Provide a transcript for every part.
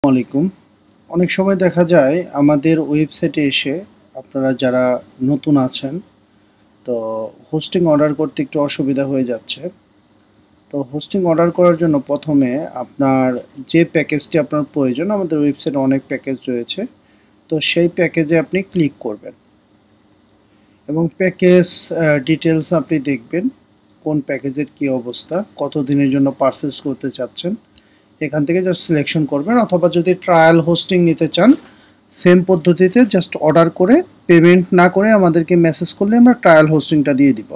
আলাইকুম। অনেক সময় দেখা যায় আমাদের ওয়েবসাইটে এসে আপনারা যারা নতুন আছেন, তো হোস্টিং অর্ডার করতে একটু অসুবিধা হয়ে যাচ্ছে। তো হোস্টিং অর্ডার করার জন্য প্রথমে আপনার যে প্যাকেজটি আপনার প্রয়োজন, আমাদের ওয়েবসাইটে অনেক প্যাকেজ রয়েছে। তো সেই প্যাকেজে আপনি ক্লিক করবেন এবং প্যাকেজ ডিটেলস আপনি দেখবেন কোন প্যাকেজের কী অবস্থা, কত দিনের জন্য পারচেস করতে চাচ্ছেন। এখান থেকে জাস্ট সিলেকশন করবেন, অথবা যদি ট্রায়াল হোস্টিং নিতে চান সেম পদ্ধতিতে জাস্ট অর্ডার করে পেমেন্ট না করে আমাদেরকে মেসেজ করলে আমরা ট্রায়াল হোস্টিংটা দিয়ে দিব।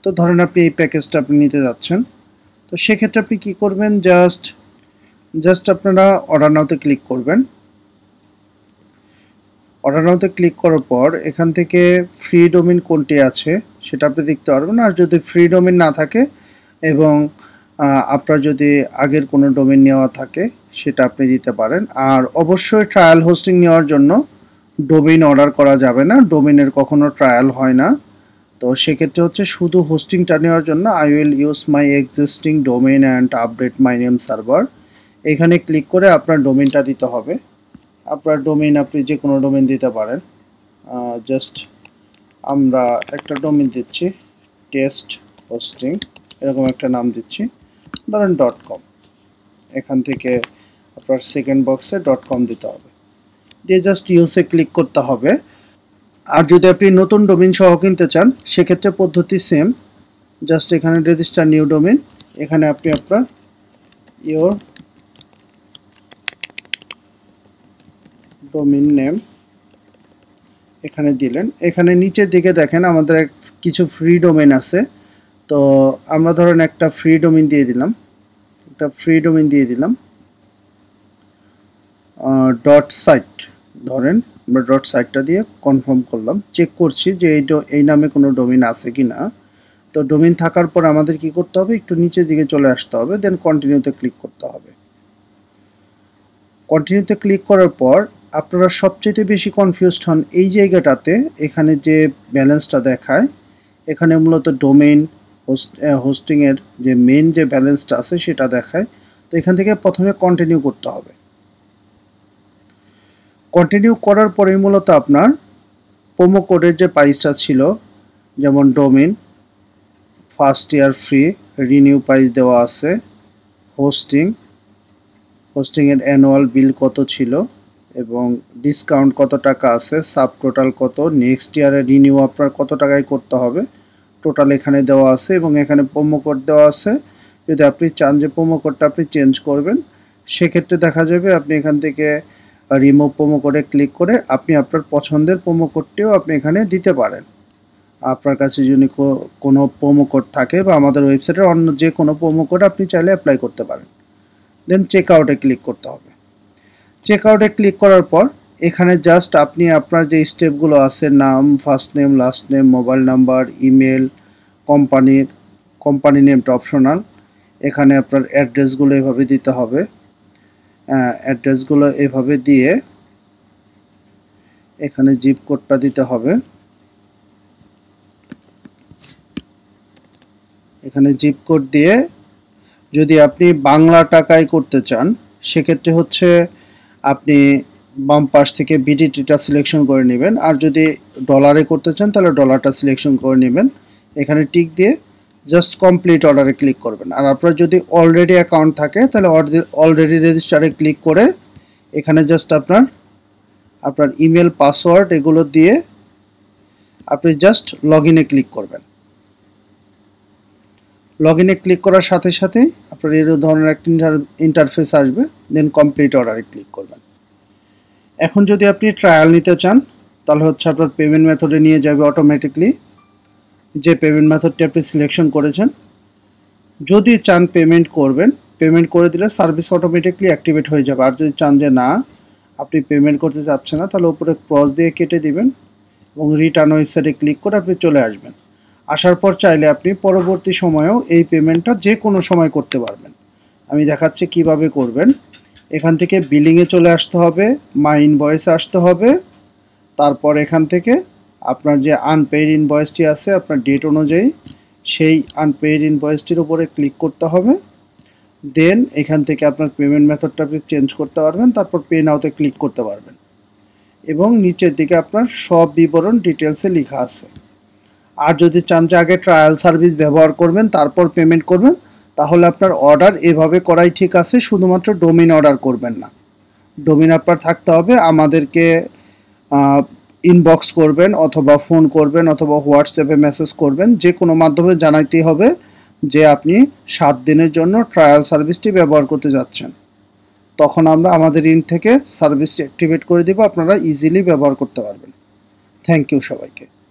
তো ধরেন আপনি এই প্যাকেজটা আপনি নিতে যাচ্ছেন, তো সেক্ষেত্রে আপনি কী করবেন, জাস্ট আপনারা অর্ডার নাওতে ক্লিক করবেন। অর্ডার নাওতে ক্লিক করার পর এখান থেকে ফ্রি ডোমেইন কোনটি আছে সেটা আপনি দেখতে পারবেন। আর যদি ফ্রি ডোমেইন না থাকে এবং আপনার যদি আগের কোনো ডোমেইন নেওয়া থাকে সেটা আপনি দিতে পারেন। আর অবশ্যই ট্রায়াল হোস্টিং নেওয়ার জন্য ডোমেইন অর্ডার করা যাবে না, ডোমেইনের কখনো ট্রায়াল হয় না। তো সেক্ষেত্রে হচ্ছে শুধু হোস্টিংটা নেওয়ার জন্য I will use my existing domain and update my name server, এখানে ক্লিক করে আপনার ডোমেইনটা দিতে হবে। আপনার ডোমেইন আপনি যে কোনো ডোমেইন দিতে পারেন। জাস্ট আমরা একটা ডোমেইন দিচ্ছি, টেস্ট হোস্টিং এরকম একটা নাম দিচ্ছি, ধরেন .com। এখান থেকে আপনার সেকেন্ড বক্সে .com দিতে হবে, দিয়ে জাস্ট ইউসে ক্লিক করতে হবে। আর যদি আপনি নতুন ডোমেইন সহ কিনতে চান সেক্ষেত্রে পদ্ধতি সেম, জাস্ট এখানে রেজিস্টার নিউ ডোমেইন, এখানে আপনি আপনার ইওর ডোমেইন নেম এখানে দিলেন। এখানে নিচের দিকে দেখেন আমাদের কিছু ফ্রি ডোমেইন আছে। তো আমরা ধরেন একটা ফ্রি ডোমেইন দিয়ে দিলাম, ডট সাইট, ধরেন আমরা ডট সাইটটা দিয়ে কনফার্ম করলাম, চেক করছি যে এই নামে কোনো ডোমেইন আছে কি না। তো ডোমেইন থাকার পর আমাদের কি করতে হবে, একটু নিচের দিকে চলে আসতে হবে, দেন কন্টিনিউতে ক্লিক করতে হবে। কন্টিনিউতে ক্লিক করার পর আপনারা সবচেয়ে বেশি কনফিউজড হন এই জায়গাটাতে, এখানে যে ব্যালেন্সটা দেখায়, এখানে মূলত ডোমেইন হোস্টিংয়ের যে মেইন যে ব্যালেন্সটা আছে সেটা দেখায়। তো এখান থেকে প্রথমে কন্টিনিউ করতে হবে। কন্টিনিউ করার পরেই মূলত আপনার প্রোমো কোডের যে প্রাইসটা ছিল, যেমন domain first year free, renew price দেওয়া আছে, হোস্টিংয়ের অ্যানুয়াল বিল কত ছিল এবং ডিসকাউন্ট কত টাকা আছে, সাব টোটাল কত, নেক্সট ইয়ারে রিনিউ আপনার কত টাকায় করতে হবে, টোটাল এখানে দেওয়া আছে এবং এখানে প্রোমো কোড দেওয়া আছে। যদি আপনি চান যে প্রোমো কোডটা আপনি চেঞ্জ করবেন সেক্ষেত্রে দেখা যাবে আপনি এখান থেকে রিমুভ প্রোমো কোডে ক্লিক করে আপনি আপনার পছন্দের প্রোমো কোডটিও আপনি এখানে দিতে পারেন। আপনার কাছে যদি কোনো প্রোমো কোড থাকে বা আমাদের ওয়েবসাইটের অন্য যে কোনো প্রোমো কোড আপনি চাইলে অ্যাপ্লাই করতে পারেন। দেন চেক আউটে ক্লিক করতে হবে। চেক আউটে ক্লিক করার পর এখানে জাস্ট আপনি আপনার যে স্টেপগুলো আছে, নাম, first name, last name, mobile number, email, company নেমটা অপশনাল, এখানে আপনার অ্যাড্রেসগুলো এভাবে দিতে হবে। অ্যাড্রেসগুলো এভাবে দিয়ে এখানে জিপ কোডটা দিতে হবে। এখানে জিপ কোড দিয়ে যদি আপনি বাংলা টাকায় করতে চান সেক্ষেত্রে হচ্ছে আপনি বাম পাশ থেকে বিডিটিটা সিলেকশন করে নেবেন, আর যদি ডলারে করতে চান তাহলে ডলারটা সিলেকশন করে নেবেন। এখানে টিক দিয়ে জাস্ট কমপ্লিট অর্ডারে ক্লিক করবেন। আর আপনার যদি অলরেডি অ্যাকাউন্ট থাকে তাহলে অলরেডি রেজিস্টারে ক্লিক করে এখানে জাস্ট আপনার ইমেল, পাসওয়ার্ড এগুলো দিয়ে আপনি জাস্ট লগ ইনে ক্লিক করবেন। লগ ইনে ক্লিক করার সাথে সাথে আপনার এই ধরনের একটা ইন্টারফেস আসবে, দেন কমপ্লিট অর্ডারে ক্লিক করবেন। এখন যদি আপনি ট্রায়াল নিতে চান তাহলে হচ্ছে আপনার পেমেন্ট মেথডে নিয়ে যাবে অটোমেটিকলি, যে পেমেন্ট মেথডটি আপনি সিলেকশন করেছেন। যদি চান পেমেন্ট করবেন, পেমেন্ট করে দিলে সার্ভিস অটোমেটিকলি অ্যাক্টিভেট হয়ে যাবে। আর যদি চান যে না আপনি পেমেন্ট করতে চাচ্ছেন না তাহলে উপরে ক্রস দিয়ে কেটে দিবেন এবং রিটার্ন ওয়েবসাইটে ক্লিক করে আপনি চলে আসবেন। আসার পর চাইলে আপনি পরবর্তী সময়েও এই পেমেন্টটা যে কোনো সময় করতে পারবেন। আমি দেখাচ্ছি কিভাবে করবেন। এখান থেকে বিলিংয়ে চলে আসতে হবে, মাই ইনভয়েসে আসতে হবে, তারপর এখান থেকে আপনার যে আনপেইড ইনভয়েসটি আছে আপনার ডেট অনুযায়ী সেই আনপেইড ইনভয়েসটির উপরে ক্লিক করতে হবে। দেন এখান থেকে আপনার পেমেন্ট মেথডটা আপনি চেঞ্জ করতে পারবেন, তারপর পে নাওতে ক্লিক করতে পারবেন এবং নিচের দিকে আপনার সব বিবরণ ডিটেলসে লেখা আছে। আর যদি চান যে আগে ট্রায়াল সার্ভিস ব্যবহার করবেন তারপর পেমেন্ট করবেন, তাহলে আপনার অর্ডার এভাবে করাই ঠিক আছে, শুধুমাত্র ডোমেইন অর্ডার করবেন না। ডোমেইন আপনার থাকতে হবে, আমাদেরকে ইনবক্স করবেন অথবা ফোন করবেন অথবা হোয়াটসঅ্যাপে মেসেজ করবেন, যে কোনো মাধ্যমে জানাইতেই হবে যে আপনি 7 দিনের জন্য ট্রায়াল সার্ভিসটি ব্যবহার করতে যাচ্ছেন। তখন আমরা আমাদের ইন থেকে সার্ভিসটি অ্যাক্টিভেট করে দেব, আপনারা ইজিলি ব্যবহার করতে পারবেন। থ্যাংক ইউ সবাইকে।